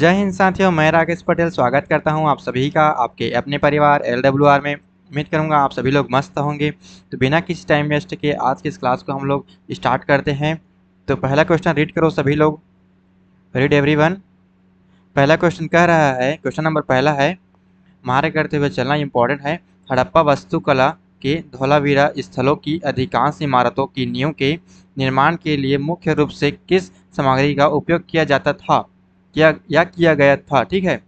जय हिंद साथियों, मैं राकेश पटेल स्वागत करता हूं आप सभी का आपके अपने परिवार LWR में। उम्मीद करूंगा आप सभी लोग मस्त होंगे। तो बिना किसी टाइम वेस्ट के आज की इस क्लास को हम लोग स्टार्ट करते हैं। तो पहला क्वेश्चन रीड करो सभी लोग। Read everyone. पहला क्वेश्चन कह रहा है, क्वेश्चन नंबर पहला है, मारे करते हुए चलना इंपॉर्टेंट है। हड़प्पा वास्तुकला के धोलावीरा स्थलों की अधिकांश इमारतों की नींव के निर्माण के लिए मुख्य रूप से किस सामग्री का उपयोग किया जाता था किया गया था। ठीक है,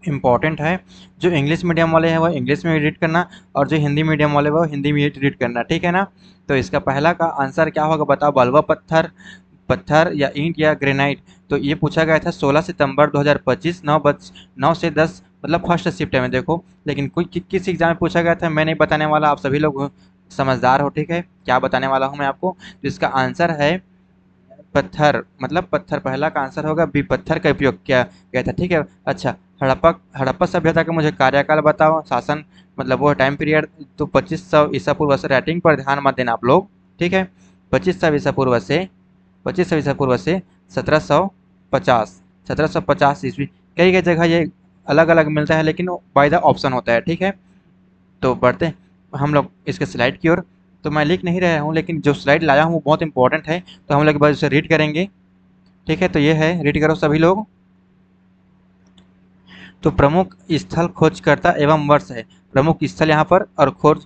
इम्पॉर्टेंट है। जो इंग्लिश मीडियम वाले हैं वो इंग्लिश में रीड करना, और जो हिंदी मीडियम वाले वो हिंदी में रीड करना। ठीक है ना। तो इसका पहला का आंसर क्या होगा बताओ। बलुआ पत्थर, पत्थर या ईंट या ग्रेनाइट। तो ये पूछा गया था 16 सितंबर 2025 9 से 10 मतलब फर्स्ट शिफ्ट में देखो। लेकिन कोई किस एग्जाम में पूछा गया था मैं नहीं बताने वाला, आप सभी लोग समझदार हो। ठीक है, क्या बताने वाला हूँ मैं आपको। तो इसका आंसर है पत्थर, मतलब पत्थर। पहला का आंसर होगा बी, पत्थर का उपयोग किया गया था। ठीक है। अच्छा, हड़प्पा हड़प्पा सभ्यता का मुझे कार्यकाल बताओ, शासन मतलब वो टाइम पीरियड। तो 2500 ईसा पूर्व से, राइटिंग पर ध्यान मत देना आप लोग। ठीक है, 2500 ईसा पूर्व से 1750 1750 ईस्वी। कई कई जगह ये अलग अलग मिलता है लेकिन बाय द ऑप्शन होता है। ठीक है, तो बढ़ते हैं हम लोग इसके स्लाइड की ओर। तो मैं लिख नहीं रहा हूँ लेकिन जो स्लाइड लाया हूँ वो बहुत इंपॉर्टेंट है, तो हम लोग एक बार उसे रीड करेंगे। ठीक है, तो ये है, रीड करो सभी लोग। तो प्रमुख स्थल खोजकर्ता एवं वर्ष है। प्रमुख स्थल यहाँ पर, और खोज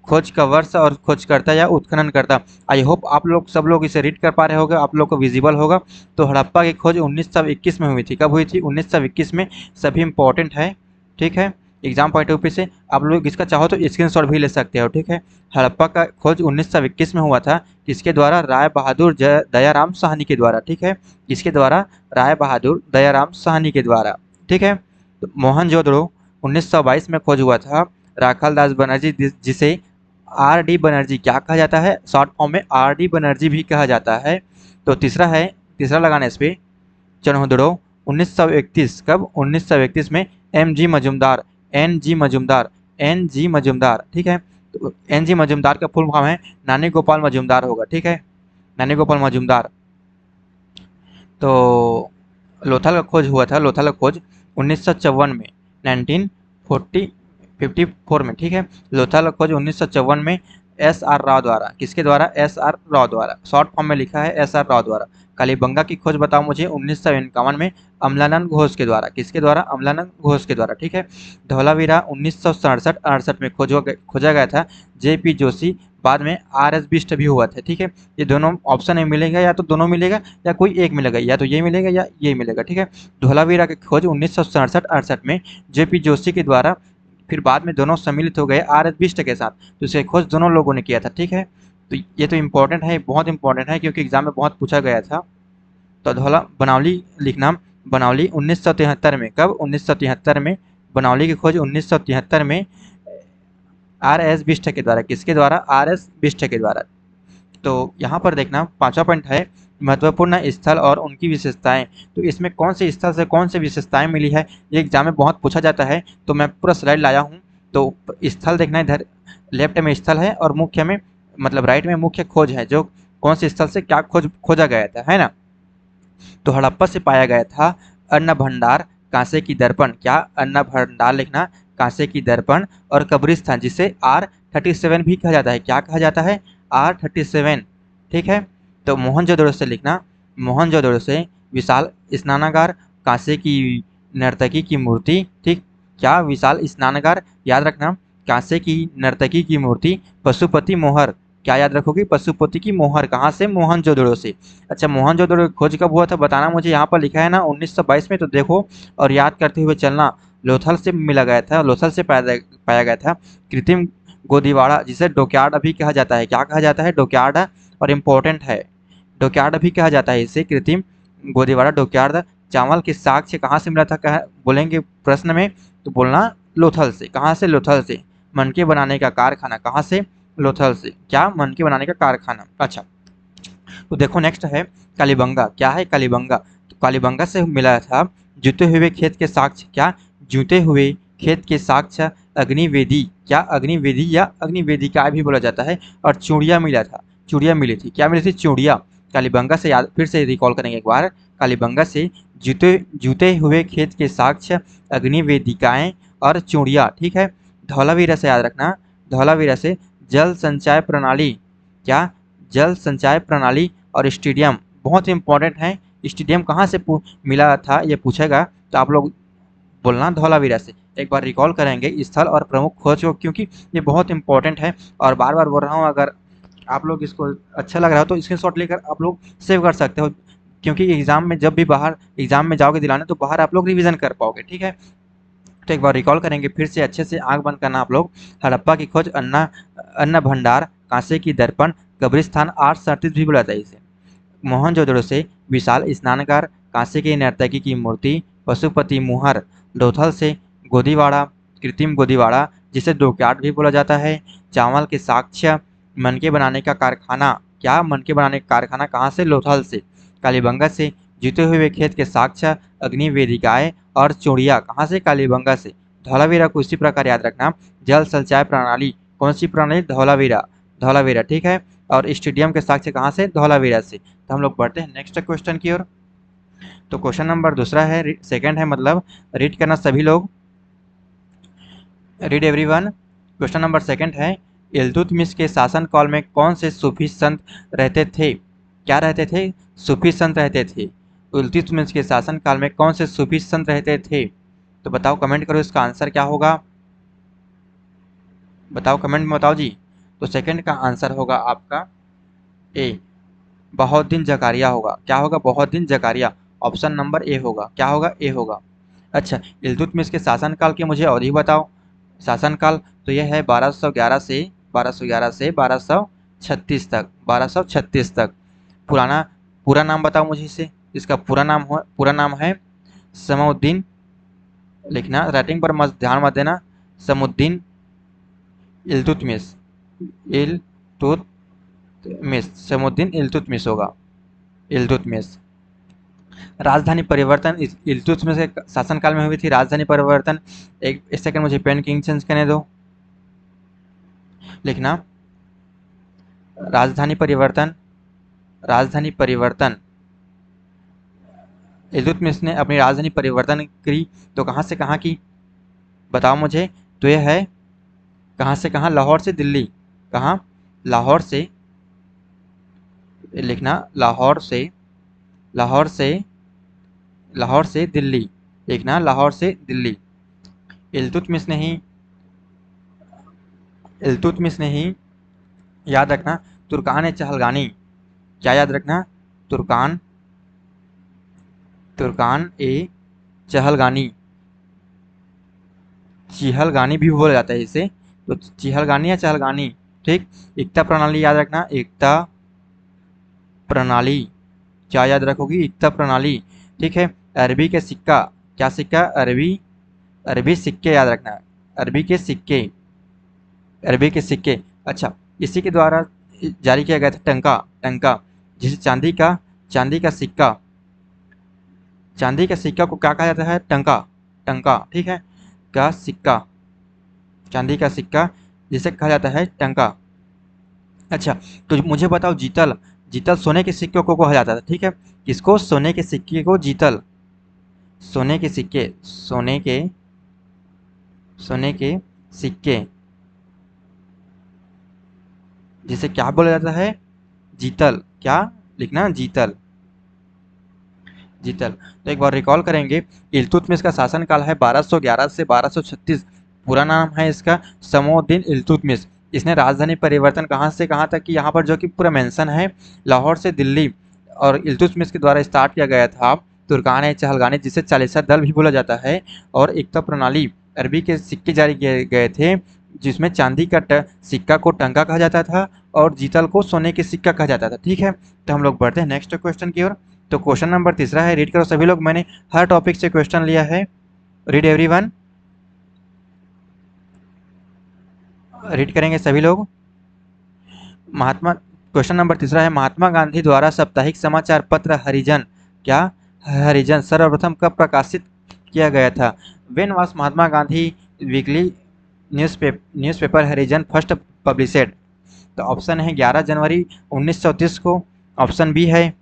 खोज का वर्ष और खोजकर्ता या उत्खनन करता। आई होप आप लोग सब लोग इसे रीड कर पा रहे होंगे, आप लोग को विजिबल होगा। तो हड़प्पा की खोज 1921 में हुई थी। कब हुई थी? 1921 में। सभी इंपॉर्टेंट है। ठीक है, एग्जाम पॉइंट ऑफ व्यू से आप लोग इसका चाहो तो स्क्रीनशॉट भी ले सकते हो। ठीक है, हड़प्पा का खोज 1921 में हुआ था। किसके द्वारा? राय बहादुर दयाराम साहनी के द्वारा। ठीक है, किसके द्वारा? राय बहादुर दयाराम साहनी के द्वारा। ठीक है, तो मोहनजोदड़ो 1922 में खोज हुआ था। राखाल दास बनर्जी, जिसे RD बनर्जी क्या कहा जाता है? शॉर्ट फॉर्म में RD बनर्जी भी कहा जाता है। तो तीसरा है, तीसरा लगाना इस पे, चन्होदड़ो 1931। कब? 1931 में। MG Majumdar, NG Majumdar, NG Majumdar. ठीक है, तो NG मजूमदार का फुल फॉर्म है नानी गोपाल मजूमदार होगा। ठीक है, नानी गोपाल मजूमदार। तो लोथल का खोज हुआ था, लोथल का खोज 1954 में, 1954 में। ठीक है, लोथल का खोज 1954 में SR राव द्वारा। किसके द्वारा? SR राव द्वारा। शॉर्ट फॉर्म में लिखा है SR राव द्वारा। कालीबंगा की खोज बताओ मुझे 1951 में अमलानंद घोष के द्वारा। किसके द्वारा? अमलानंद घोष के द्वारा। ठीक है, धौलावीरा 1967-68 में खोजा गया था JP जोशी। बाद में RS बिष्ट भी हुआ था। ठीक है, ये दोनों ऑप्शन में मिलेगा, या तो दोनों मिलेगा या कोई एक मिलेगा, या तो ये मिलेगा या ये मिलेगा। ठीक है, धौलावीरा की खोज 1967-68 में JP जोशी के द्वारा। फिर बाद में दोनों सम्मिलित हो गए RS बिष्ट के साथ। तो इसकी खोज दोनों लोगों ने किया था। ठीक है, तो ये तो इम्पोर्टेंट है, बहुत इंपॉर्टेंट है क्योंकि एग्जाम में बहुत पूछा गया था। तो धौला बनावली लिखना, बनावली 1973 में। कब? 1973 में। बनावली की खोज 1973 में RS बिष्ट के द्वारा। किसके द्वारा? RS बिष्ट के द्वारा। तो यहाँ पर देखना, पांचवा पॉइंट है महत्वपूर्ण स्थल और उनकी विशेषताएं। तो इसमें कौन से स्थल से कौन से विशेषताएं मिली है, ये एग्जाम में बहुत पूछा जाता है। तो मैं पूरा स्लाइड लाया हूँ। तो स्थल देखना, इधर लेफ्ट में स्थल है और मुख्य में मतलब राइट में मुख्य खोज है, जो कौन से स्थल से क्या खोजा गया था, है ना। तो हड़प्पा से पाया गया था अन्न भंडार, कांसे की दर्पण। क्या? अन्न भंडार लिखना, कांसे की दर्पण। और कब्रिस्तान, जिसे R37 भी कहा जाता है। क्या कहा जाता है? R37। ठीक है, तो मोहनजोदड़ो से लिखना, मोहनजोदड़ो से विशाल स्नानागार, कांसे की नर्तकी की मूर्ति। ठीक, क्या? विशाल स्नानागार, याद रखना, कांसे की नर्तकी की मूर्ति। पशुपति मोहर, क्या याद रखोगे? पशुपति की मोहर। कहाँ से? मोहनजोदड़ो से। अच्छा, मोहनजोदड़ो की खोज कब हुआ था बताना मुझे। यहाँ पर लिखा है ना 1922 में, तो देखो और याद करते हुए चलना। लोथल से मिला गया था, लोथल से पाया गया था कृत्रिम गोदीवाड़ा, जिसे डॉकयार्ड भी कहा जाता है। क्या कहा जाता है? डॉकयार्ड। और इम्पोर्टेंट है, डॉकयार्ड भी कहा जाता है इसे, कृत्रिम गोदीवाड़ा, डॉकयार्ड। चावल के साक्ष्य कहाँ से मिला था, कहा बोलेंगे प्रश्न में, तो बोलना लोथल से। कहाँ से? लोथल से। मनके बनाने का कारखाना कहाँ से? लोथल से। क्या? मनके बनाने का कारखाना। अच्छा, तो देखो नेक्स्ट है कालीबंगा। क्या है कालीबंगा? तो कालीबंगा से मिला था जूते हुए खेत के साक्ष्य। क्या? जूते हुए खेत के साक्ष्य। अग्निवेदी, क्या? अग्निवेदी या अग्निवेदिका भी बोला जाता है। और चूड़िया मिला था, चूड़िया मिली थी। क्या मिली थी? चूड़िया। कालीबंगा से याद फिर से रिकॉल करेंगे एक बार। कालीबंगा से जूते जूते हुए खेत के साक्ष्य, अग्निवेदिकाएं और चूड़ियाँ। ठीक है, धौलावीरा से याद रखना, धौलावीरा से जल संचय प्रणाली, क्या, जल संचय प्रणाली और स्टेडियम बहुत इंपॉर्टेंट है। स्टेडियम कहाँ से मिला था ये पूछेगा तो आप लोग बोलना धौलावीरा से। एक बार रिकॉल करेंगे स्थल और प्रमुख खोज को, क्योंकि ये बहुत इंपॉर्टेंट है और बार बार बोल रहा हूँ। अगर आप लोग इसको अच्छा लग रहा हो तो स्क्रीनशॉट लेकर आप लोग सेव कर सकते हो, क्योंकि एग्जाम में जब भी बाहर एग्जाम में जाओगे दिलाने तो बाहर आप लोग रिवीजन कर पाओगे। ठीक है, तो एक बार रिकॉल करेंगे फिर से, अच्छे से आंख बंद करना आप लोग। हड़प्पा की खोज, अन्ना अन्न भंडार, कांसे की दर्पण, कब्रिस्तान 837 भी बुलाता है इसे। मोहनजोदड़ो से विशाल स्नानगार, कांसे की नर्तकी की मूर्ति, पशुपति मुहर, लोथल से गोदीवाड़ा, कृत्रिम गोदीवाड़ा जिसे डॉकयार्ड भी बोला जाता है। चावल के साक्ष्य, मनके बनाने का कारखाना, क्या, मनके बनाने का कारखाना कहाँ से, लोथल से। कालीबंगा से जीते हुए खेत के साक्ष्य, अग्निवेदिकाएं और चूड़ियाँ कहाँ से, कालीबंगा से। धौलावीरा को इसी प्रकार याद रखना, जल संचय प्रणाली, कौन सी प्रणाली, धौलावीरा, धौलावीरा। ठीक है, और स्टेडियम के साक्ष्य कहाँ से, धौलावीरा से। तो हम लोग बढ़ते हैं नेक्स्ट क्वेश्चन की ओर। तो क्वेश्चन नंबर दूसरा है, सेकंड है, मतलब रीड करना सभी लोग, read everyone. Question number second है, इल्तुतमिश के शासन काल में कौन से सूफी संत रहते थे, क्या रहते थे, सूफी संत रहते थे। इल्तुतमिश के शासन काल में कौन से सूफी संत रहते थे, तो बताओ, कमेंट करो इसका आंसर क्या होगा, बताओ कमेंट में बताओ जी। तो सेकंड का आंसर होगा आपका ए, बहाउद्दीन जकारिया होगा। क्या होगा, Bahauddin Zakariya. Option number A होगा, क्या होगा, ए होगा। अच्छा, इल्तुतमिश के शासनकाल की मुझे अवधि बताओ। शासनकाल तो यह है 1211 से 1236 तक, 1236 तक। पुराना पूरा नाम बताओ मुझे इसे, इसका पूरा नाम है समउद्दीन, लिखना राइटिंग पर मत ध्यान मत देना, समुद्दीन इल्तुतमिश, इल्तुतमिश, समुद्दीन इल्तुतमिश होगा, इल्तुतमिश। राजधानी परिवर्तन इल्तुतमिश के शासनकाल में हुई थी, राजधानी परिवर्तन। एक सेकंड मुझे पेन किंग चेंज करने दो, लिखना राजधानी परिवर्तन, राजधानी परिवर्तन। इल्तुतमिश ने अपनी राजधानी परिवर्तन की तो कहाँ से कहाँ की, बताओ मुझे। तो यह है कहाँ से कहाँ, लाहौर से दिल्ली, कहाँ, लाहौर से, लिखना लाहौर से, लाहौर से, लाहौर से दिल्ली, लिखना लाहौर से दिल्ली। इल्तुतमिश ने ही, इल्तुतमिश ने ही, याद रखना, तुर्कान चहलगानी, क्या याद रखना, तुर्कान, तुर्कान ए चहलगानी, चिहलगानी भी बोला जाता है इसे, तो चिहलगानी या चहलगानी। ठीक, एकता प्रणाली याद रखना, एकता प्रणाली, क्या याद रखोगी, एकता प्रणाली। ठीक है, अरबी के सिक्का, क्या सिक्का, अरबी, अरबी सिक्के याद रखना, अरबी के सिक्के, अरबी के सिक्के। अच्छा, इसी के द्वारा जारी किया गया था टंका, टंका जिसे चांदी का सिक्का, चांदी के सिक्का को क्या कहा जाता है, टंका, टंका। ठीक है, का सिक्का, चांदी का सिक्का जिसे कहा जाता है टंका। अच्छा, तो मुझे बताओ जीतल, जीतल सोने के सिक्के को कहा जाता था। ठीक है, किसको, सोने के सिक्के को जीतल, सोने के सिक्के, सोने के, सोने के सिक्के जिसे क्या बोला जाता है, जीतल, क्या, लिखना जीतल, जीतल। तो एक बार रिकॉल करेंगे, इल्तुतमिश का शासनकाल है 1211 से 1236। पूरा नाम है इसका समउद्दीन इल्तुतमिश। इसने राजधानी परिवर्तन कहाँ से कहाँ तक की, यहाँ पर जो कि पूरा मेंशन है, लाहौर से दिल्ली, और इल्तुतमिश के द्वारा स्टार्ट किया गया था तुर्कान चहलगानी जिसे चालीसा दल भी बोला जाता है, और एकता प्रणाली, अरबी के सिक्के जारी किए गए थे जिसमें चांदी का सिक्का को टंका कहा जाता था और जीतल को सोने के सिक्का कहा जाता था। ठीक है, तो हम लोग बढ़ते हैं नेक्स्ट क्वेश्चन की ओर। तो क्वेश्चन नंबर तीसरा है, रीड करो सभी लोग, मैंने हर टॉपिक से क्वेश्चन लिया है, रीड एवरीवन, रीड करेंगे सभी लोग। महात्मा, क्वेश्चन नंबर तीसरा है, महात्मा गांधी द्वारा साप्ताहिक समाचार पत्र हरिजन, क्या, हरिजन सर्वप्रथम कब प्रकाशित किया गया था। When was Mahatma Gandhi weekly newspaper Harijan first published. तो ऑप्शन है 11 जनवरी 1930 को, ऑप्शन बी है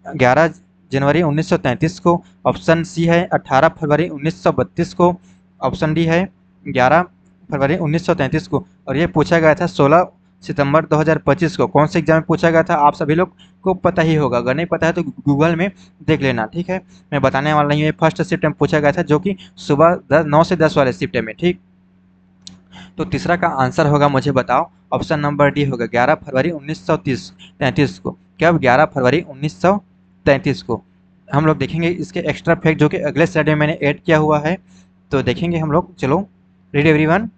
11 जनवरी 1933 को, ऑप्शन सी है 18 फरवरी 1932 को, ऑप्शन डी है 11 फरवरी 1933 को। और ये पूछा गया था 16 सितंबर 2025 को। कौन से एग्जाम में पूछा गया था आप सभी लोग को पता ही होगा, अगर नहीं पता है तो गूगल में देख लेना, ठीक है। मैं बताने वाला नहीं हूँ, फर्स्ट शिफ्ट में पूछा गया था जो कि सुबह 9 से 10 वाले शिफ्ट में, ठीक। तो तीसरा का आंसर होगा, मुझे बताओ, ऑप्शन नंबर डी होगा 11 फरवरी 1933 को। कब? 11 फरवरी 1933 को। हम लोग देखेंगे इसके एक्स्ट्रा फैक्ट जो कि अगले स्लाइड में मैंने ऐड किया हुआ है, तो देखेंगे हम लोग। चलो रीड एवरीवन।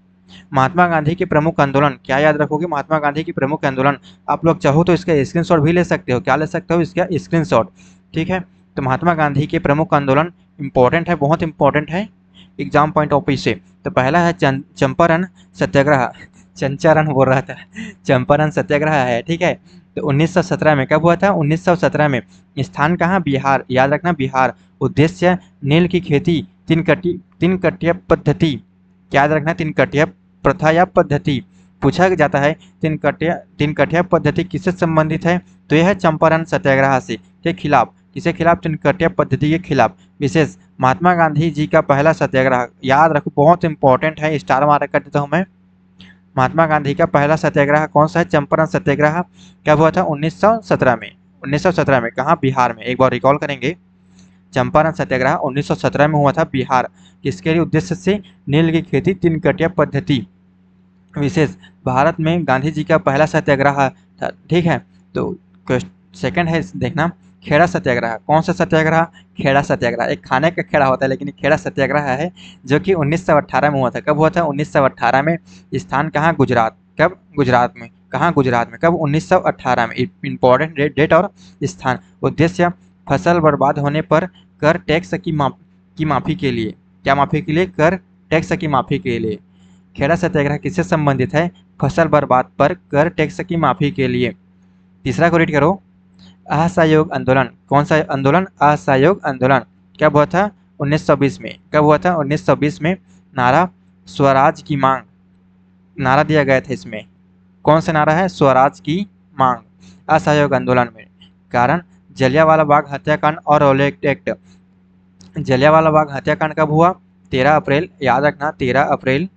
महात्मा गांधी के प्रमुख आंदोलन, क्या याद रखोगे? महात्मा गांधी की प्रमुख आंदोलन। आप लोग चाहो तो इसका स्क्रीनशॉट भी ले सकते हो। क्या ले सकते हो? इसका स्क्रीनशॉट, ठीक है। तो महात्मा गांधी के प्रमुख आंदोलन इंपॉर्टेंट है, बहुत इंपॉर्टेंट है एग्जाम पॉइंट ऑफ व्यू से। तो पहला है चंपारण सत्याग्रह, चंचारण बोल रहा था, चंपारण सत्याग्रह है, ठीक है। तो 1917 में कब हुआ था? 1917 में। स्थान कहाँ? बिहार, याद रखना बिहार। उद्देश्य नील की खेती, तीन कटिया पद्धति, याद रखना तीन कटिया प्रथा या पद्धति। पूछा जाता है तीन कटिया पद्धति किससे संबंधित है? तो यह है चंपारण सत्याग्रह से के खिलाफ। किसके खिलाफ? तीन कटिया पद्धति के खिलाफ। विशेष महात्मा गांधी जी का पहला सत्याग्रह, याद रखो बहुत इंपॉर्टेंट है, स्टार मार्क कर देता हूँ मैं। महात्मा गांधी का पहला सत्याग्रह कौन सा है? चंपारण सत्याग्रह। कब हुआ था? 1917 में। 1917 में। कहाँ? बिहार में। एक बार रिकॉल करेंगे, चंपारण सत्याग्रह 1917 में हुआ था बिहार। किसके लिए? उद्देश्य से नील की खेती, तीन कटिया पद्धति। विशेष भारत में गांधी जी का पहला सत्याग्रह था, ठीक है। तो सेकंड है देखना, खेड़ा सत्याग्रह। कौन सा सत्याग्रह? खेड़ा सत्याग्रह। एक खाने का खेड़ा होता है लेकिन खेड़ा सत्याग्रह है जो कि 1918 में हुआ था। कब हुआ था? 1918 में। स्थान कहाँ? गुजरात। कब? गुजरात में। कहाँ? गुजरात में। कब? 1918 में। इंपॉर्टेंट डेट और स्थान। उद्देश्य फसल बर्बाद होने पर कर टैक्स की माफ़ी के लिए। क्या माफ़ी के लिए? कर टैक्स की माफ़ी के लिए। खेड़ा सत्याग्रह किससे संबंधित है? फसल बर्बाद पर कर टैक्स की माफ़ी के लिए। तीसरा को रीड करो, असहयोग आंदोलन। कौन सा आंदोलन? असहयोग आंदोलन। कब हुआ था? 1920 में। कब हुआ था? 1920 में। नारा स्वराज की मांग, नारा दिया गया था इसमें। कौन सा नारा है? स्वराज की मांग। असहयोग आंदोलन में। कारण जलियांवाला बाग हत्याकांड और रॉलेट एक्ट। जलियांवाला बाग हत्याकांड कब हुआ? 13 अप्रैल, याद रखना 13 अप्रैल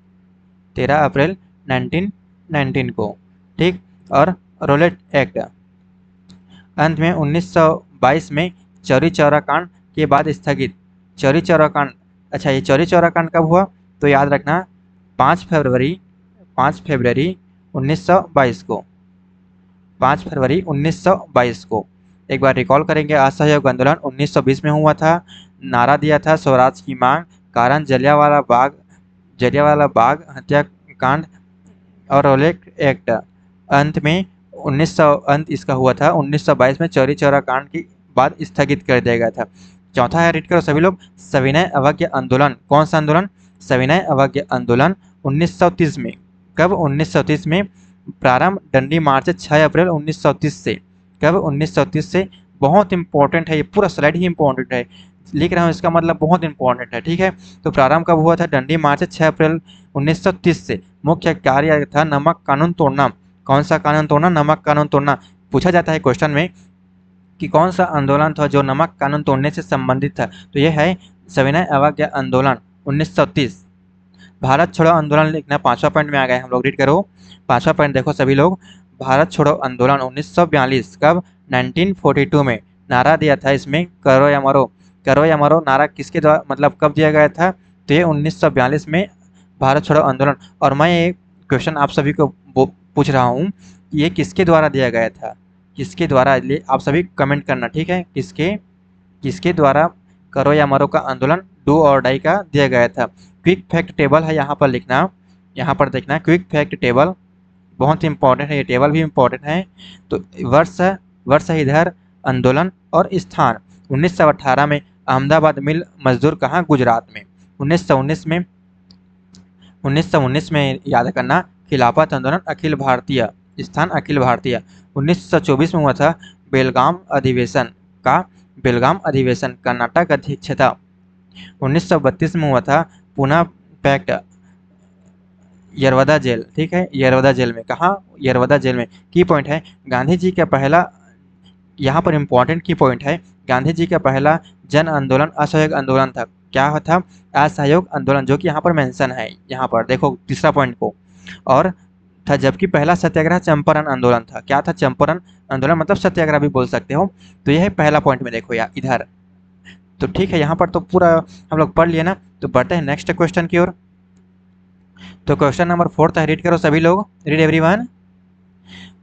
1919 को, ठीक। और रॉलेट एक्ट अंत में 1922 में चौरी चौरा कांड के बाद स्थगित। चौरी चौरा कांड, अच्छा ये चौरी चौरा कांड कब हुआ? तो याद रखना 5 फरवरी 1922 को, 5 फरवरी 1922 को। एक बार रिकॉल करेंगे, असहयोग आंदोलन 1920 में हुआ था। नारा दिया था स्वराज की मांग। कारण जलियांवाला बाग हत्याकांड और रॉलेट एक्ट। अंत में 1900 अंत इसका हुआ था 1922 में चौरी चौरा कांड के बाद स्थगित कर दिया गया था। चौथा है, रीड करो सभी लोग, सविनय अवज्ञा आंदोलन। कौन सा आंदोलन? सविनय अवज्ञा आंदोलन 1930 में। कब? 1930 में। प्रारंभ डंडी मार्च 6 अप्रैल 1930 से। कब? 1930 से। बहुत इंपॉर्टेंट है, ये पूरा स्लाइड ही इंपॉर्टेंट है, लिख रहा हूँ इसका मतलब बहुत इंपॉर्टेंट है, ठीक है। तो प्रारंभ कब हुआ था? डंडी मार्च 6 अप्रैल 1930 से। मुख्य कार्य था नमक कानून तोड़ना। कौन सा कानून तोड़ना? नमक कानून तोड़ना। पूछा जाता है क्वेश्चन में कि कौन सा आंदोलन था जो नमक कानून तोड़ने से संबंधित था, तो यह है सविनय अवज्ञा आंदोलन 1930। भारत छोड़ो आंदोलन लिखना, 5वां पॉइंट में आ गए हम लोग, रीड करो 5वां पॉइंट देखो सभी लोग। भारत छोड़ो आंदोलन 1942। कब? 1942 में। नारा दिया था इसमें करो या मरो। करो या मरो नारा किसके द्वारा, मतलब कब दिया गया था? तो ये 1942 में भारत छोड़ो आंदोलन। और मैं एक क्वेश्चन आप सभी को पूछ रहा हूँ, ये किसके द्वारा दिया गया था? किसके द्वारा? आप सभी कमेंट करना, ठीक है। किसके द्वारा करो या मरो का आंदोलन, डू और डाई का दिया गया था? क्विक फैक्ट टेबल है यहाँ पर लिखना, यहाँ पर देखना क्विक फैक्ट टेबल बहुत इंपॉर्टेंट है, ये टेबल भी इंपॉर्टेंट है। तो वर्ष इधर आंदोलन और स्थान 1918 में अहमदाबाद मिल मजदूर कहाँ? गुजरात में। 1919 में याद करना खिलाफत आंदोलन अखिल भारतीय, स्थान अखिल भारतीय। 1924 में हुआ था बेलगाम अधिवेशन कर्नाटक अध्यक्षता। 1932 में हुआ था पुणे पैक्ट यरवदा जेल, ठीक है, यरवदा जेल में। कहाँ? यरवदा जेल में। की पॉइंट है गांधी जी का पहला, यहाँ पर इंपॉर्टेंट की पॉइंट है गांधी जी का पहला जन आंदोलन असहयोग आंदोलन था। क्या था? असहयोग आंदोलन, जो कि यहाँ पर मेंशन है। यहाँ पर देखो तीसरा पॉइंट को। और था जबकि पहला सत्याग्रह चंपारण आंदोलन था। क्या था? चंपारण आंदोलन, मतलब सत्याग्रह भी बोल सकते हो। तो यह है पहला पॉइंट में, देखो यार इधर। तो ठीक है, यहाँ पर तो पूरा हम लोग पढ़ लिए ना। तो बढ़ते हैं नेक्स्ट क्वेश्चन की ओर। तो क्वेश्चन नंबर 4 है, रीड करो सभी लोग, रीड एवरीवन।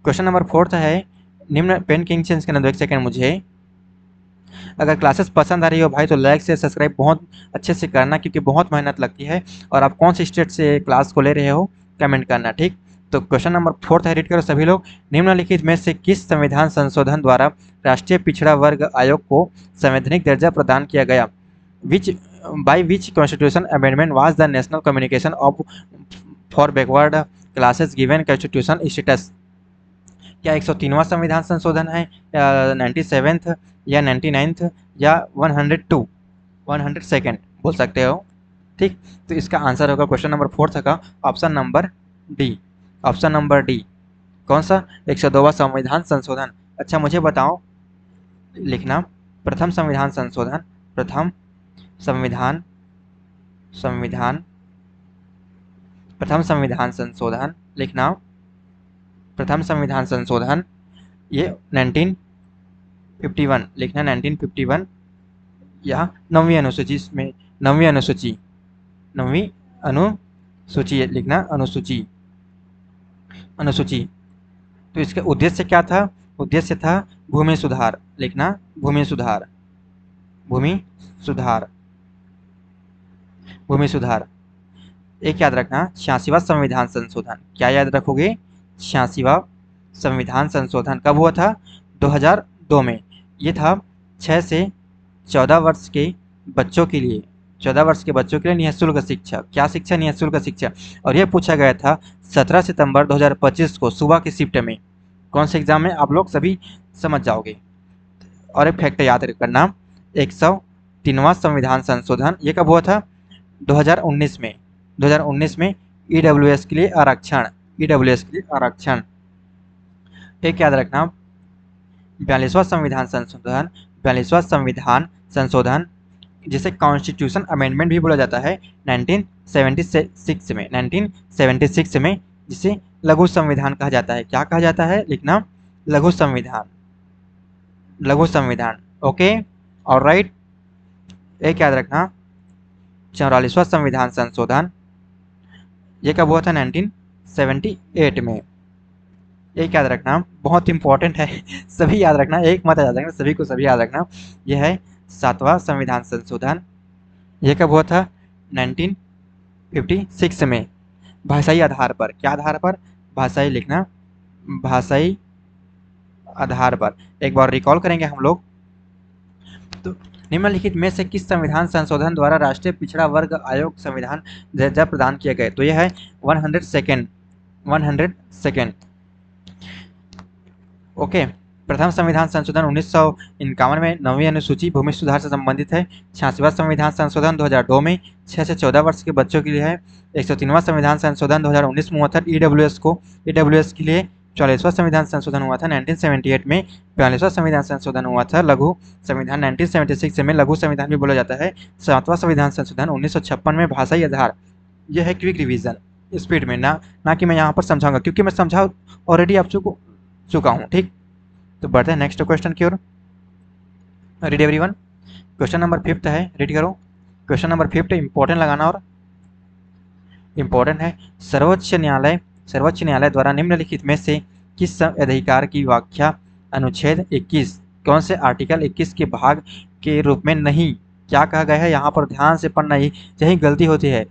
क्वेश्चन नंबर 4 है, निम्न पेन किंग चेंज करना दो एक सेकंड मुझे। अगर क्लासेस पसंद आ रही हो भाई तो लाइक से सब्सक्राइब बहुत अच्छे से करना, क्योंकि बहुत मेहनत लगती है। और आप कौन सी स्टेट से क्लास को ले रहे हो कमेंट करना, ठीक। तो क्वेश्चन नंबर 4 है, रीड करो सभी लोग। निम्नलिखित में से किस संविधान संशोधन द्वारा राष्ट्रीय पिछड़ा वर्ग आयोग को संवैधानिक दर्जा प्रदान किया गया? विच by which constitution amendment was the national communication of for backward classes given constitution status? क्या 103वां संविधान संशोधन है, 97th या 99th या 102 बोल सकते हो, ठीक। तो इसका आंसर होगा क्वेश्चन नंबर 4 का option number D. Option number D कौन सा? 102वां संविधान संशोधन। अच्छा मुझे बताओ, लिखना प्रथम संविधान संशोधन, प्रथम संविधान संविधान प्रथम संविधान संशोधन लिखना। प्रथम संविधान संशोधन ये 1951 लिखना, 1951 या 9वीं अनुसूची में, 9वीं अनुसूची, 9वीं अनुसूची लिखना, अनुसूची, अनुसूची। तो इसका उद्देश्य क्या था? उद्देश्य था भूमि सुधार लिखना, भूमि सुधार, भूमि सुधार, भूमि सुधार। एक याद रखना 86वां संविधान संशोधन। क्या याद रखोगे? 86वां संविधान संशोधन कब हुआ था? 2002 में। ये था 6 से 14 वर्ष के बच्चों के लिए, 14 वर्ष के बच्चों के लिए निःशुल्क शिक्षा। क्या शिक्षा? निःशुल्क शिक्षा। और यह पूछा गया था 17 सितंबर 2025 को सुबह की शिफ्ट में। कौन से एग्जाम में? आप लोग सभी समझ जाओगे। और एक फैक्ट याद करना, 103वां संविधान संशोधन ये कब हुआ था? 2019 में। 2019 में ईडब्ल्यूएस के लिए आरक्षण, ईडब्ल्यूएस के लिए आरक्षण। एक याद रखना 42वां संविधान संशोधन, 42वां संविधान संशोधन जिसे कॉन्स्टिट्यूशन अमेंडमेंट भी बोला जाता है, 1976 में, 1976 में, जिसे लघु संविधान कहा जाता है। क्या कहा जाता है? लिखना लघु संविधान, लघु संविधान। Okay alright. एक याद रखना 44वां संविधान संशोधन ये कब हुआ था? 1978 में। एक याद रखना बहुत इंपॉर्टेंट है सभी याद रखना, एक मत याद रखना, सभी को सभी याद रखना। यह है 7वां संविधान संशोधन। यह कब हुआ था? 1956 में। भाषाई आधार पर। क्या आधार पर? भाषाई लिखना, भाषाई आधार पर। एक बार रिकॉल करेंगे हम लोग। तो निम्नलिखित में से किस संविधान संशोधन द्वारा राष्ट्रीय पिछड़ा वर्ग आयोग संविधान दर्जा प्रदान किए गए? तो यह है 102nd। ओके। प्रथम संविधान संशोधन 1951 में 9वीं अनुसूची भूमि सुधार से संबंधित है। 86वां संविधान संशोधन 2002 में 6 से 14 वर्ष के बच्चों के लिए है। 103वां संविधान संशोधन 2019 में हुआ था ईडब्ल्यूएस के लिए। 44वां संविधान संशोधन हुआ था 1978 में। 42वां संविधान संशोधन हुआ था लघु संविधान 1976 में, लघु संविधान भी बोला जाता है। 7वां संविधान संशोधन 1956 में, भाषाई आधार। यह है क्विक रिवीजन स्पीड में, ना कि मैं यहाँ पर समझाऊंगा, क्योंकि मैं समझा ऑलरेडी आप चुका हूँ, ठीक। तो बढ़ते हैं नेक्स्ट क्वेश्चन की ओर। Read everyone. क्वेश्चन नंबर 5 है, रीड करो। क्वेश्चन नंबर 5 इंपॉर्टेंट लगाना, और इंपॉर्टेंट है। सर्वोच्च न्यायालय द्वारा निम्नलिखित में से किस अधिकार की व्याख्या अनुच्छेद 21 कौन से आर्टिकल 21 के भाग के रूप में नहीं? क्या कहा गया है? यहाँ पर ध्यान से पढ़ना, यही गलती होती है।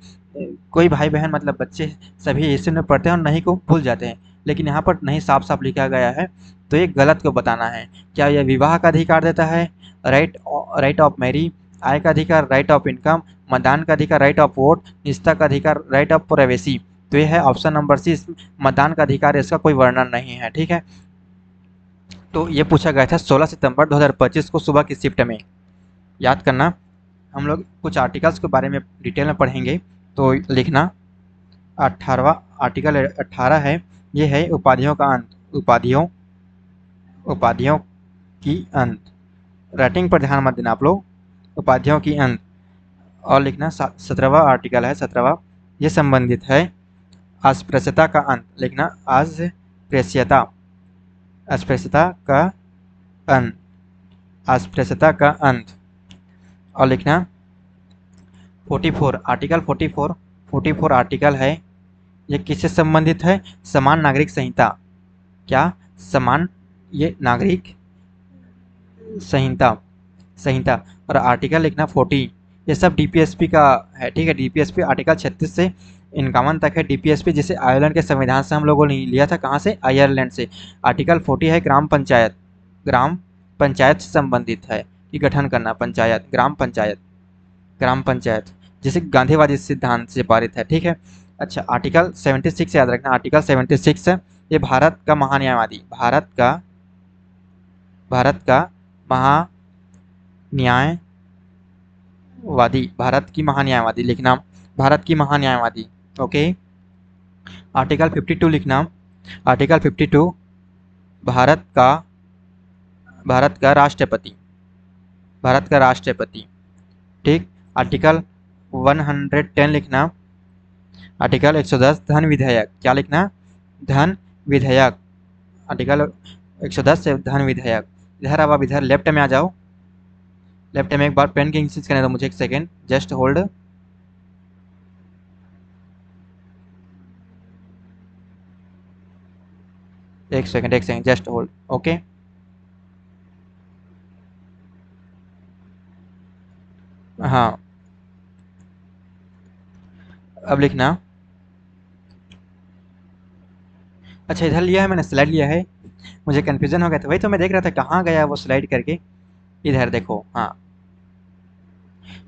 कोई भाई बहन मतलब बच्चे सभी इसी में पढ़ते हैं और नहीं को भूल जाते हैं, लेकिन यहाँ पर नहीं साफ साफ लिखा गया है, तो ये गलत को बताना है। क्या यह विवाह का अधिकार देता है? राइट ऑफ मैरी, आय का अधिकार, राइट ऑफ इनकम, मतदान का अधिकार, राइट ऑफ वोट, निजता का अधिकार, राइट ऑफ प्राइवेसी। तो यह है ऑप्शन नंबर सी, मतदान का अधिकार, इसका कोई वर्णन नहीं है, ठीक है। तो ये पूछा गया था 16 सितंबर 2025 को सुबह की शिफ्ट में। याद करना, हम लोग कुछ आर्टिकल्स के बारे में डिटेल में पढ़ेंगे, तो लिखना 18वां आर्टिकल 18 है, ये है उपाधियों का अंत, उपाधियों की अंत, राइटिंग पर ध्यान मत देना आप लोग। उपाधियों की अंत और लिखना 17वां आर्टिकल है 17वां, ये संबंधित है अस्पृश्यता का अंत, लिखना अस्पृश्यता, अस्पृश्यता का अंत, अस्पृश्यता का अंत। और लिखना 44 आर्टिकल 44 आर्टिकल है, ये किससे संबंधित है? समान नागरिक संहिता। क्या? समान, ये नागरिक संहिता, संहिता। और आर्टिकल लिखना 40, ये सब डीपीएसपी का है, ठीक है। डीपीएसपी आर्टिकल 36 से 51 तक है डीपीएसपी, जिसे आयरलैंड के संविधान से हम लोगों ने लिया था। कहाँ से? आयरलैंड से। आर्टिकल 40 है ग्राम पंचायत, ग्राम पंचायत से संबंधित है कि गठन करना पंचायत, ग्राम पंचायत, ग्राम पंचायत, जिसे गांधीवादी सिद्धांत से पारित है, ठीक है। अच्छा, आर्टिकल 76 याद रखना, आर्टिकल 76 ये भारत का महान्यायवादी, भारत का महान्यायवादी, भारत की महान्यायवादी लिखना, भारत की महान्यायवादी। ओके। आर्टिकल 52 लिखना, आर्टिकल 52 भारत का राष्ट्रपति, भारत का राष्ट्रपति, ठीक। आर्टिकल 110 लिखना, आर्टिकल 110 धन विधेयक, क्या लिखना? धन विधेयक, आर्टिकल 110 से धन विधेयक। इधर अब आप इधर लेफ्ट में आ जाओ, लेफ्ट में एक बार पेन की इंग्लिश करने दो मुझे, एक सेकेंड, जस्ट होल्ड। एक सेकेंड जस्ट होल्ड। ओके, हाँ अब लिखना। अच्छा, इधर लिया है मैंने, स्लाइड लिया है, मुझे कन्फ्यूजन हो गया था, वही तो मैं देख रहा था कहाँ गया वो स्लाइड करके। इधर देखो, हाँ,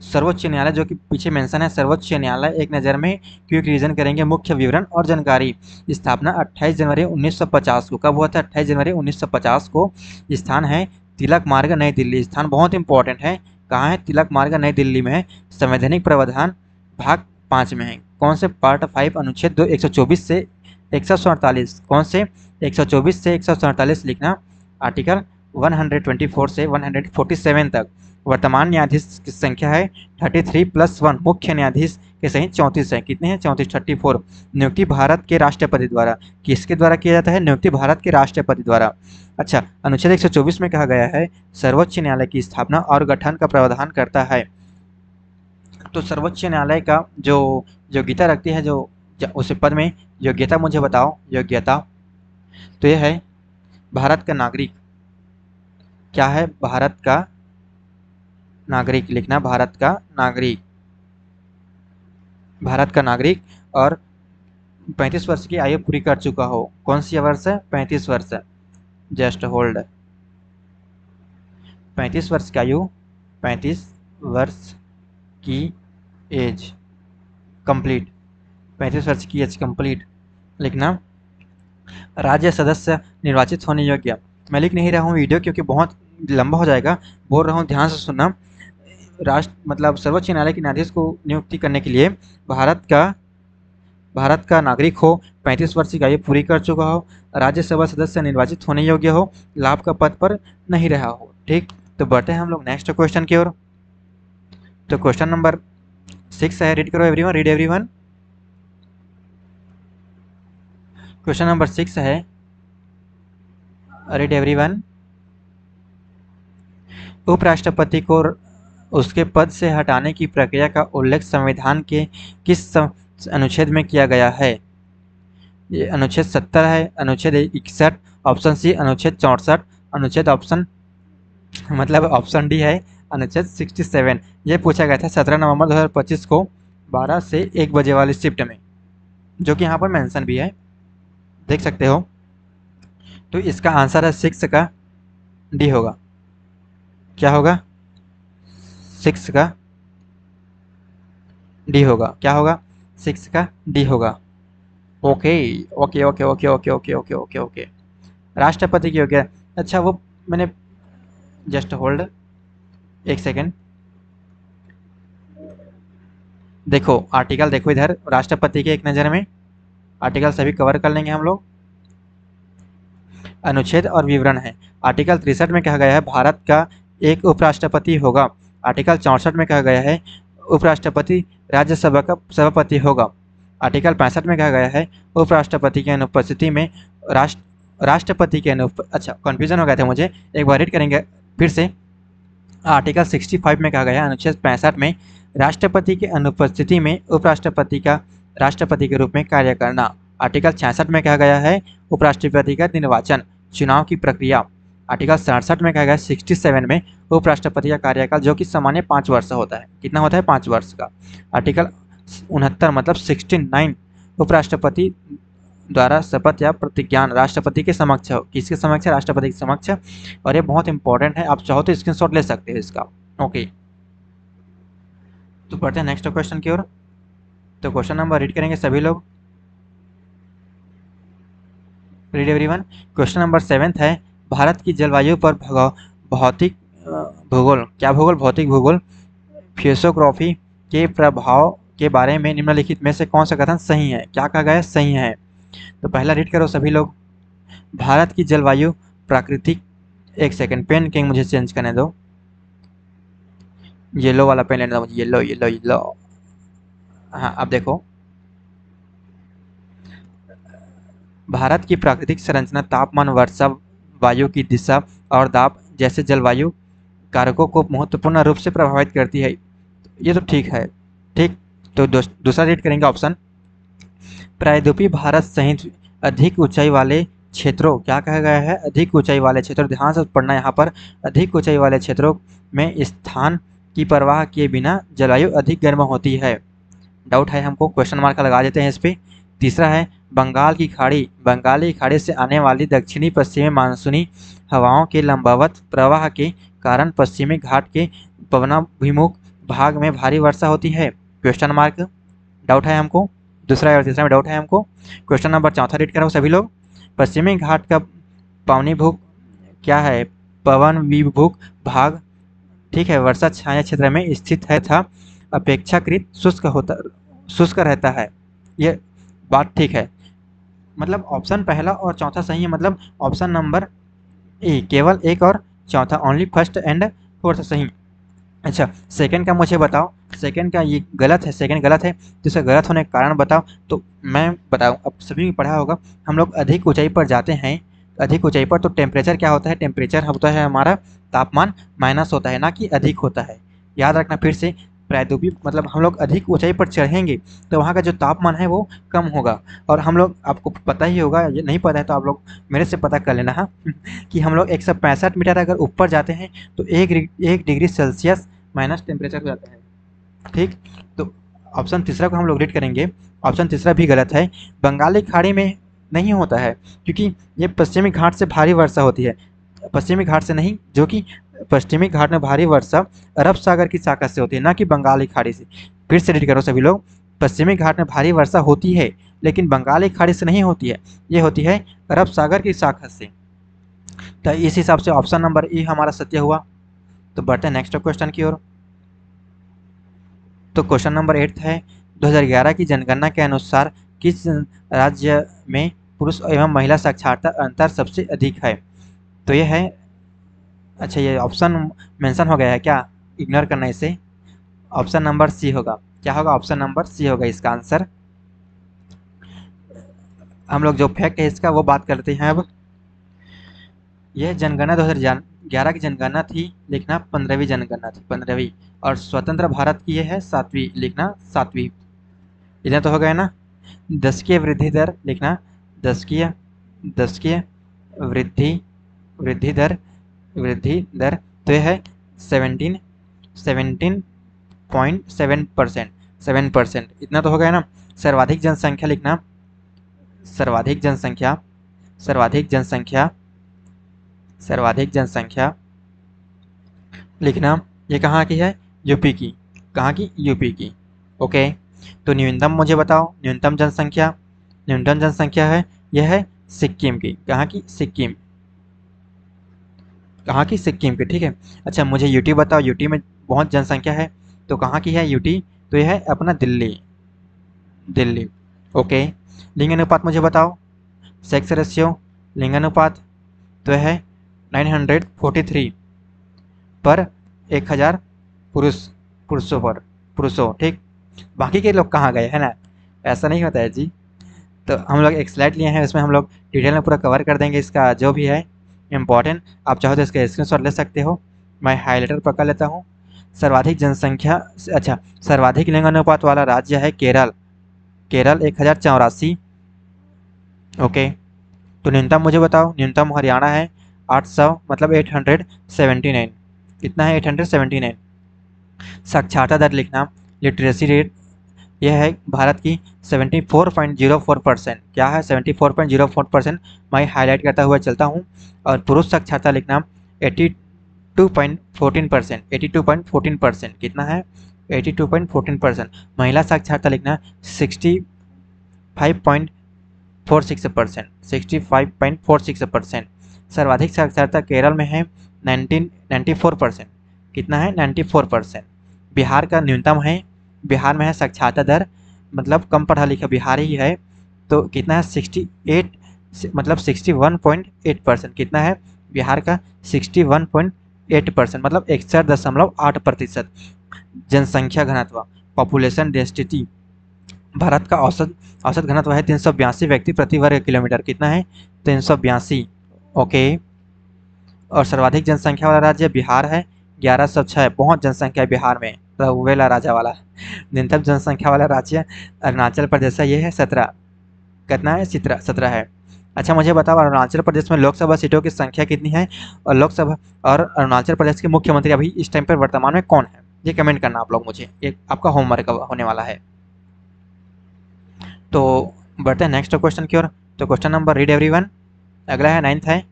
सर्वोच्च न्यायालय जो कि पीछे मेंशन है, सर्वोच्च न्यायालय एक नज़र में क्विक रिवीजन करेंगे। मुख्य विवरण और जानकारी, स्थापना 28 जनवरी 1950 को, कब हुआ था? 28 जनवरी 1950 को। स्थान है तिलक मार्ग, नई दिल्ली, स्थान बहुत इंपॉर्टेंट है, कहाँ है? तिलक मार्ग, नई दिल्ली में है। संवैधानिक प्रावधान भाग 5 में है, कौन से? पार्ट 5 अनुच्छेद 124 से 147, कौन से? 124 से 147 लिखना। आर्टिकल 124 से 147 तक। वर्तमान न्यायाधीश की संख्या है 33 + 1, मुख्य न्यायाधीश के सही 34 है, कितने हैं? 34, 34। नियुक्ति भारत के राष्ट्रपति द्वारा, किसके द्वारा किया जाता है? नियुक्ति भारत के राष्ट्रपति द्वारा। अच्छा, अनुच्छेद 124 में कहा गया है सर्वोच्च न्यायालय की स्थापना और गठन का प्रावधान करता है। तो सर्वोच्च न्यायालय का जो योग्यता रखती है, जो उस पद में योग्यता मुझे बताओ, योग्यता। तो यह है भारत का नागरिक, क्या है? भारत का नागरिक लिखना, भारत का नागरिक, भारत का नागरिक, और 35 वर्ष की आयु पूरी कर चुका हो। कौन सी वर्ष है? 35 वर्ष, जस्ट होल्ड। 35 वर्ष की आयु, 35 वर्ष की एज कंप्लीट, 35 वर्ष की एज कंप्लीट लिखना। राज्य सदस्य निर्वाचित होने योग्य, मैं लिख नहीं रहा हूँ वीडियो क्योंकि बहुत लंबा हो जाएगा, बोल रहा हूँ ध्यान से सुनना। राष्ट्र मतलब सर्वोच्च न्यायालय के न्यायाधीश को नियुक्ति करने के लिए भारत का नागरिक हो, 35 वर्ष की आयु पूरी कर चुका हो, राज्यसभा सदस्य निर्वाचित होने योग्य हो, लाभ का पद पर नहीं रहा हो, ठीक। तो बढ़ते हैं हम लोग नेक्स्ट क्वेश्चन की ओर। तो क्वेश्चन नंबर 6 है, रीड करो everyone, read everyone. Question number 6 है, रीड एवरीवन। उपराष्ट्रपति को उसके पद से हटाने की प्रक्रिया का उल्लेख संविधान के किस अनुच्छेद में किया गया है? ये अनुच्छेद 70 है, अनुच्छेद 61, ऑप्शन सी अनुच्छेद 64, अनुच्छेद ऑप्शन डी है अनुच्छेद 67। ये पूछा गया था 17 नवंबर 2025 को 12 से 1 बजे वाली शिफ्ट में, जो कि यहाँ पर मेंशन भी है, देख सकते हो। तो इसका आंसर है 6 का डी होगा। क्या होगा? 6 का डी होगा। क्या होगा? 6 का डी होगा। Okay okay okay okay okay okay okay okay okay. राष्ट्रपति की हो गया। अच्छा, वो मैंने, जस्ट होल्ड एक सेकेंड, देखो आर्टिकल, देखो इधर राष्ट्रपति के एक नज़र में, आर्टिकल सभी कवर कर लेंगे हम लोग। अनुच्छेद और विवरण है। आर्टिकल 63 में कहा गया है भारत का एक उपराष्ट्रपति होगा। आर्टिकल 64 में कहा गया है उपराष्ट्रपति राज्यसभा का सभापति होगा। आर्टिकल 65 में कहा गया है उपराष्ट्रपति की अनुपस्थिति में राष्ट्रपति के अच्छा कन्फ्यूजन हो गया था मुझे, एक बार रीड करेंगे फिर से। आर्टिकल 65 में कहा गया है अनुच्छेद 65 में राष्ट्रपति की अनुपस्थिति में उपराष्ट्रपति का राष्ट्रपति के रूप में कार्य करना। आर्टिकल 66 में कहा गया है उपराष्ट्रपति का निर्वाचन चुनाव की प्रक्रिया। आर्टिकल 67 में कहा गया है 67 में उपराष्ट्रपति का कार्यकाल जो कि सामान्य 5 वर्ष होता है। कितना होता है? 5 वर्ष का। आर्टिकल 69 मतलब 69 उपराष्ट्रपति द्वारा शपथ या प्रतिज्ञान राष्ट्रपति के समक्ष हो। किसके समक्ष? राष्ट्रपति के समक्ष। और ये बहुत इंपॉर्टेंट है, आप चाहो तो स्क्रीनशॉट ले सकते हैं इसका। ओके, तो पढ़ते हैं नेक्स्ट क्वेश्चन की ओर। तो क्वेश्चन नंबर रीड करेंगे सभी लोग। Read everyone. क्वेश्चन नंबर 7 है भारत की जलवायु पर भौतिक भूगोल, क्या भूगोल? भौतिक भूगोल फिजियोग्राफी के प्रभाव के बारे में निम्नलिखित में से कौन सा कथन सही है? क्या कहा गया है? सही है। तो पहला रीड करो सभी लोग। भारत की जलवायु प्राकृतिक, एक सेकंड पेन किंग मुझे चेंज करने दो, येलो वाला पेन लेने दो मुझे, येलो येलो येलो। हाँ अब देखो, भारत की प्राकृतिक संरचना तापमान, वर्षा, वायु की दिशा और दाब जैसे जलवायु कारकों को महत्वपूर्ण रूप से प्रभावित करती है। ये तो ठीक है, ठीक। तो दूसरा रीड करेंगे ऑप्शन। प्रायद्वीपीय भारत सहित अधिक ऊंचाई वाले क्षेत्रों, क्या कहा गया है? अधिक ऊंचाई वाले क्षेत्रों, ध्यान से पढ़ना यहाँ पर। अधिक ऊंचाई वाले क्षेत्रों में स्थान की परवाह किए बिना जलवायु अधिक गर्म होती है। डाउट है हमको, क्वेश्चन मार्क लगा देते हैं इस पर। तीसरा है बंगाल की खाड़ी, बंगाली खाड़ी से आने वाली दक्षिणी पश्चिमी मानसूनी हवाओं के लंबवत प्रवाह के कारण पश्चिमी घाट के पवनाभिमुख भाग में भारी वर्षा होती है। Question mark. डाउट है हमको, दूसरा और तीसरा में डाउट है हमको। क्वेश्चन नंबर 4 रीड करो सभी लोग। पश्चिमी घाट का पवनाभिमुख क्या है? पवनाभिमुख भाग, ठीक है, वर्षा छाया क्षेत्र में स्थित है तथा अपेक्षाकृत शुष्क रहता है। ये बात ठीक है, मतलब ऑप्शन पहला और चौथा सही है, मतलब ऑप्शन नंबर ए, केवल एक और चौथा, ओनली फर्स्ट एंड फोर्थ सही। अच्छा सेकंड का मुझे बताओ, सेकंड का ये गलत है, सेकंड गलत है, तो इसका गलत होने का कारण बताओ। तो मैं बताऊँ, अब सभी ने पढ़ा होगा, हम लोग अधिक ऊंचाई पर जाते हैं, अधिक ऊंचाई पर तो टेम्परेचर क्या होता है? टेम्परेचर होता है हमारा तापमान माइनस होता है, ना कि अधिक होता है। याद रखना फिर से, प्रायद्वीपीय मतलब हम लोग अधिक ऊंचाई पर चढ़ेंगे तो वहाँ का जो तापमान है वो कम होगा। और हम लोग, आपको पता ही होगा, ये नहीं पता है तो आप लोग मेरे से पता कर लेना हाँ कि हम लोग 165 मीटर अगर ऊपर जाते हैं तो 1 डिग्री सेल्सियस माइनस टेम्परेचर हो जाता है। ठीक, तो ऑप्शन तीसरा को हम लोग रीड करेंगे। ऑप्शन तीसरा भी गलत है, बंगाली खाड़ी में नहीं होता है, क्योंकि ये पश्चिमी घाट से भारी वर्षा होती है। पश्चिमी घाट से नहीं, जो कि पश्चिमी घाट में भारी वर्षा अरब सागर की शाखा से होती है, ना कि बंगाली खाड़ी से। फिर से रीड करो सभी लोग। पश्चिमी घाट में भारी वर्षा होती है लेकिन बंगाली खाड़ी से नहीं होती है, ये होती है अरब सागर की शाखा से। तो इस हिसाब से ऑप्शन नंबर ई हमारा सत्य हुआ। तो बढ़ते हैं नेक्स्ट क्वेश्चन की ओर। तो क्वेश्चन नंबर 8 है 2011 की जनगणना के अनुसार किस राज्य में पुरुष एवं महिला साक्षरता अंतर सबसे अधिक है? तो ये है, अच्छा ये ऑप्शन मेंशन हो गया है क्या? इग्नोर करना इसे। ऑप्शन नंबर सी होगा। क्या होगा? ऑप्शन नंबर सी होगा इसका आंसर। हम लोग जो फैक्ट है इसका वो बात करते हैं अब। यह जनगणना 2011 की जनगणना थी, लिखना 15वीं जनगणना थी, 15वीं। और स्वतंत्र भारत की यह है 7वीं, लिखना 7वीं। इतना तो हो गया ना। 10कीय वृद्धि दर लिखना, 10कीय वृद्धि दर तो यह है 17.7%, 7%। इतना तो हो गया ना। सर्वाधिक जनसंख्या लिखना, सर्वाधिक जनसंख्या लिखना। ये कहाँ की है? यूपी की। कहाँ की? यूपी की। ओके, तो न्यूनतम मुझे बताओ, न्यूनतम जनसंख्या है, यह है सिक्किम की। कहाँ की? सिक्किम। कहाँ की? सिक्किम की, ठीक है। अच्छा मुझे यूटी बताओ, यूटी में बहुत जनसंख्या है, तो कहाँ की है यूटी? तो यह है अपना दिल्ली। ओके, लिंग अनुपात मुझे बताओ, सेक्स रेशियो लिंग अनुपात तो यह है 943। पर 1000 पुरुषों, ठीक। बाकी के लोग कहाँ गए, है ना, ऐसा नहीं होता है जी। तो हम लोग एक स्लाइड लिए हैं, उसमें हम लोग डिटेल में पूरा कवर कर देंगे इसका जो भी है इम्पोर्टेंट। आप चाहो तो इसका स्क्रीनशॉट ले सकते हो। मैं हाईलाइटर पकड़ लेता हूँ। सर्वाधिक जनसंख्या, अच्छा, सर्वाधिक लिंग अनुपात वाला राज्य है केरल। केरल 1084। ओके, तो न्यूनतम मुझे बताओ। न्यूनतम हरियाणा है 800, मतलब 879। कितना है, 879। साक्षरता दर लिखना, लिटरेसी रेट, यह है भारत की 74.04%। क्या है, 74.04%। मैं हाईलाइट करता हुआ चलता हूँ। और पुरुष साक्षरता लिखना 82.14%। 82.14% कितना है, 82.14%। महिला साक्षरता लिखना 65.46%। 65.46%। सर्वाधिक साक्षरता केरल में है 94%। कितना है, 94%। बिहार का न्यूनतम है, बिहार में है साक्षरता दर, मतलब कम पढ़ा लिखा बिहार ही है, तो कितना है, 68, मतलब 61.8%। कितना है बिहार का, 61.8%, मतलब 61.8%। जनसंख्या घनत्व, पॉपुलेशन डेंसिटी, भारत का औसत घनत्व है 382 व्यक्ति प्रति वर्ग किलोमीटर। कितना है, 382। ओके, और सर्वाधिक जनसंख्या वाला राज्य बिहार है, 1106। बहुत जनसंख्या है बिहार में, रघुवेला राजा वाला। न्यूनतम जनसंख्या वाला राज्य अरुणाचल प्रदेश है, ये है 17। कितना है, 17 है। अच्छा, मुझे बताओ अरुणाचल प्रदेश में लोकसभा सीटों की संख्या कितनी है, और लोकसभा और अरुणाचल प्रदेश के मुख्यमंत्री अभी इस टाइम पर वर्तमान में कौन है, ये कमेंट करना आप लोग मुझे, ये आपका होमवर्क होने वाला है। तो बढ़ते हैं नेक्स्ट क्वेश्चन की ओर। तो क्वेश्चन नंबर, रीड एवरीवन। अगला है 9th है,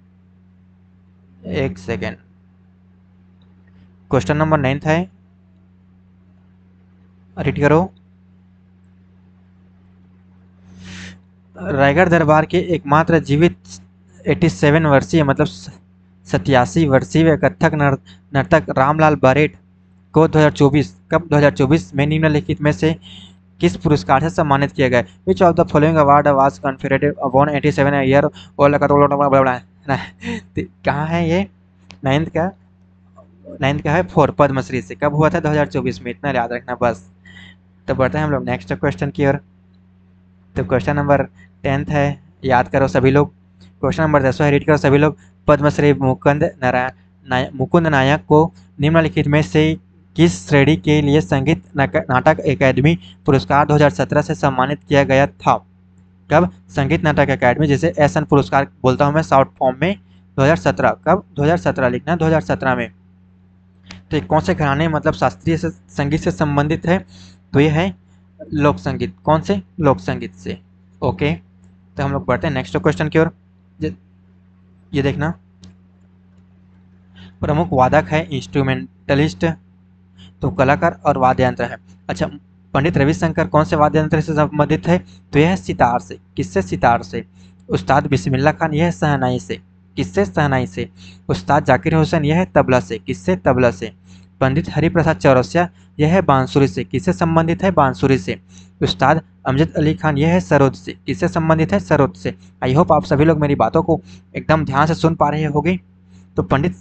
एक सेकेंड। क्वेश्चन नंबर 9th है, रीड करो। रायगढ़ दरबार के एकमात्र जीवित 87 वर्षीय, मतलब 87 वर्षीय कथक नर्तक रामलाल बारेट को 2024, कब, 2024 में निम्नलिखित में से किस पुरस्कार से सम्मानित किया गया। Which of the following award was conferred upon 87 year old का, कहाँ है ये, 9th का, 9th का है 4 पद्मश्री से। कब हुआ था, 2024 में, इतना याद रखना बस। तो बढ़ते हैं हम लोग नेक्स्ट क्वेश्चन की ओर। तो क्वेश्चन नंबर 10th है, याद करो सभी लोग। क्वेश्चन नंबर 10 है, रीड करो सभी लोग। पद्मश्री मुकुंद नायक को निम्नलिखित में से किस श्रेणी के लिए संगीत नाटक अकादमी पुरस्कार 2017 से सम्मानित किया गया था। कब, संगीत नाटक अकादमी, जिसे एसन पुरस्कार बोलता हूँ मैं शॉर्ट फॉर्म में, 2017। कब, 2017 लिखना, 2017 में। तो ये कौन से घराने, मतलब शास्त्रीय संगीत से संबंधित है, तो ये है लोक संगीत। कौन से, लोक संगीत से। ओके, तो हम लोग बढ़ते हैं नेक्स्ट क्वेश्चन की ओर। ये देखना, प्रमुख वादक है इंस्ट्रूमेंटलिस्ट, तो कलाकार और वाद्य यंत्र है। अच्छा, पंडित रविशंकर कौन से वाद्य यंत्र से संबंधित है, तो यह है सितार से। किससे, सितार से। उस्ताद बिस्मिल्ला खान, यह है शहनाई से। किससे, शहनाई से। उस्ताद जाकिर हुसैन, यह है तबला से। किससे, तबला से। पंडित हरिप्रसाद चौरसिया, यह है बांसुरी से। किससे संबंधित है, बांसुरी से। उस्ताद अमजद अली खान, यह है सरोद से। किससे संबंधित है, सरोद से। आई होप आप सभी लोग मेरी बातों को एकदम ध्यान से सुन पा रहे होंगे। तो पंडित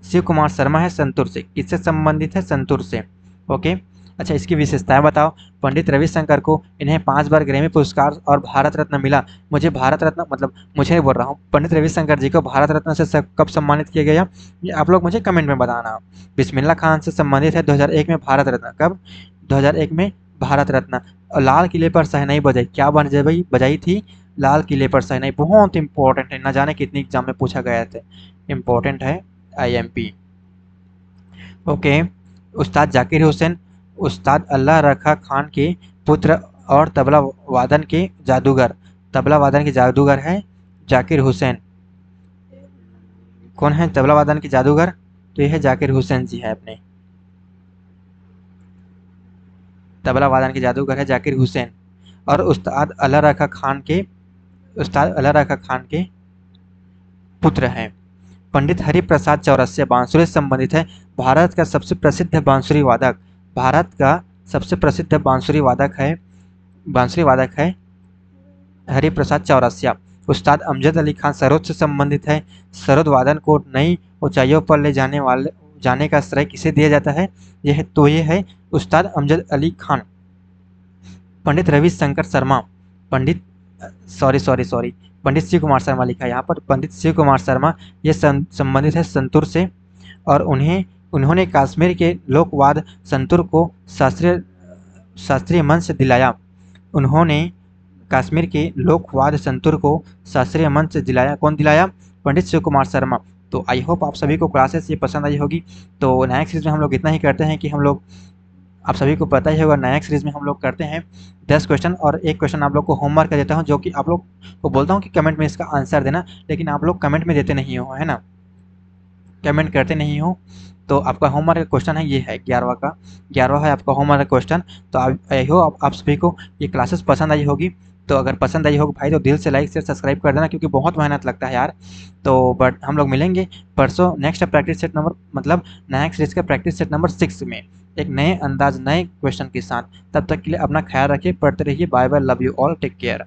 शिव कुमार शर्मा है संतूर से। किससे संबंधित है, संतूर से। ओके, अच्छा, इसकी विशेषताएं बताओ। पंडित रविशंकर को, इन्हें 5 बार ग्रैमी पुरस्कार और भारत रत्न मिला। मुझे भारत रत्न, मतलब मुझे नहीं बोल रहा हूँ, पंडित रविशंकर जी को भारत रत्न से कब सम्मानित किया गया, ये आप लोग मुझे कमेंट में बताना। बिस्मिल्ला खान से संबंधित है 2001 में भारत रत्न। कब, 2001 में भारत रत्न। और लाल किले पर शहनाई बजाई, क्या बजाई थी, लाल किले पर शहनाई। बहुत इंपॉर्टेंट है, न जाने कितनी एग्जाम में पूछा गया था, इम्पोर्टेंट है, IMP। ओके, उस्ताद जाकिर हुसैन, उस्ताद अल्लाह रखा खान के पुत्र और तबला वादन के जादूगर। तबला वादन के जादूगर है जाकिर हुसैन। कौन है तबला वादन के जादूगर, तो यह है जाकिर हुसैन जी है अपने। तबला वादन के जादूगर है जाकिर हुसैन। और उस्ताद अल्लाह रखा खान के, उस्ताद अल्लाह रखा खान के पुत्र हैं। पंडित हरिप्रसाद चौरसिया बांसुरी से संबंधित है। भारत का सबसे प्रसिद्ध बांसुरी वादक, भारत का सबसे प्रसिद्ध बांसुरी वादक है हरिप्रसाद चौरसिया। उस्ताद अमजद अली खान सरोद से संबंधित है। सरोद वादन को नई ऊंचाइयों पर ले जाने का श्रेय किसे दिया जाता है? ये है उस्ताद अमजद अली खान। पंडित रविशंकर शर्मा, पंडित सॉरी पंडित शिव कुमार शर्मा लिखा है यहाँ पर, पंडित शिव कुमार शर्मा, ये संबंधित है संतूर से, और उन्होंने कश्मीर के लोकवाद संतूर को शास्त्रीय मंच से दिलाया। उन्होंने कश्मीर के लोकवाद संतूर को शास्त्रीय मंच से दिलाया। कौन दिलाया? पंडित शिव कुमार शर्मा। तो आई होप आप सभी को क्लासेस ये पसंद आई होगी। तो नायक सीरीज में हम लोग इतना ही करते हैं कि हम लोग, आप सभी को पता ही होगा, नायक सीरीज में हम लोग करते हैं 10 क्वेश्चन, और एक क्वेश्चन आप लोग को होमवर्क कर देता हूँ, जो कि आप लोग को बोलता हूँ कि कमेंट में इसका आंसर देना, लेकिन आप लोग कमेंट में देते नहीं हो, है ना, कमेंट करते नहीं हो। तो आपका होमवर्क क्वेश्चन है, ये है 11वां है आपका होमवर्क क्वेश्चन। तो आई होप आप सभी को ये क्लासेस पसंद आई होगी। तो अगर पसंद आई होगी भाई तो दिल से लाइक शेयर सब्सक्राइब कर देना, क्योंकि बहुत मेहनत लगता है यार। तो बट हम लोग मिलेंगे परसों नेक्स्ट प्रैक्टिस सेट नंबर, मतलब नायक सीरीज का प्रैक्टिस सेट नंबर 6 में एक नए अंदाज, नए क्वेश्चन के साथ। तब तक के लिए अपना ख्याल रखिए, पढ़ते रहिए। Bye bye, love you all, take care.